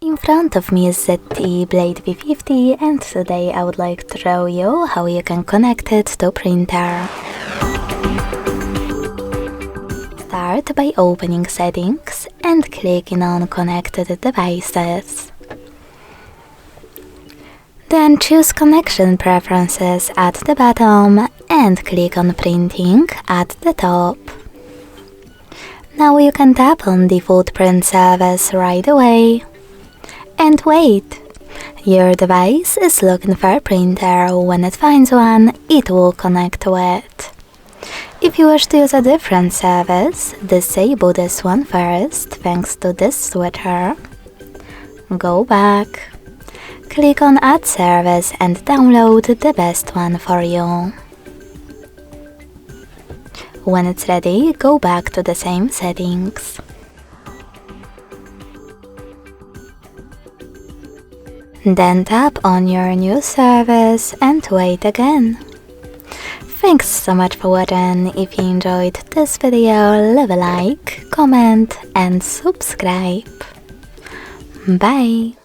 In front of me is ZTE Blade V50 and today I would like to show you how you can connect it to printer. Start by opening settings and clicking on connected devices. Then choose connection preferences at the bottom and click on printing at the top. Now you can tap on default print service right away. And wait! Your device is looking for a printer. When it finds one, it will connect to it. If you wish to use a different service, disable this one first thanks to this switcher. Go back. Click on Add Service and download the best one for you. When it's ready, go back to the same settings. Then tap on your new service and wait again. Thanks so much for watching. If you enjoyed this video, leave a like, comment and subscribe. Bye!